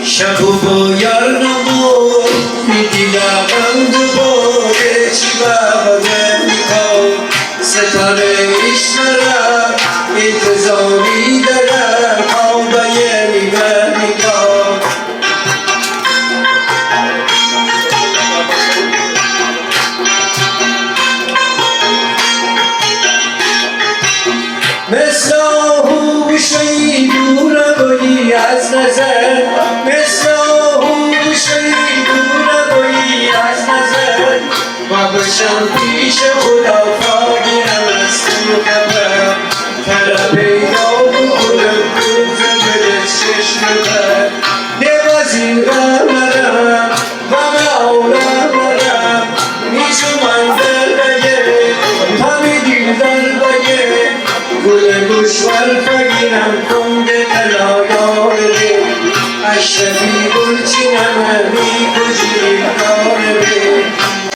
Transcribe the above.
شب و با یار نمون میدیدم دوباره چی بابه میخواد ستاره ایشنرم انتظامی دارم آبای نیمه میخواد مثل آهوشی دور بایی از نظر مثل آهوشی دور بایی از نظر و بشم پیش خدا فاگیرم از تو خبر طرف پیدا بکنم روز بده چشم بر نوازین غم نرم غم آورم نرم نیشو من در بگه همی دیل در بگه گل گوشوار فگیرم کنده طلا داره اشرفی گلچینم همی کجی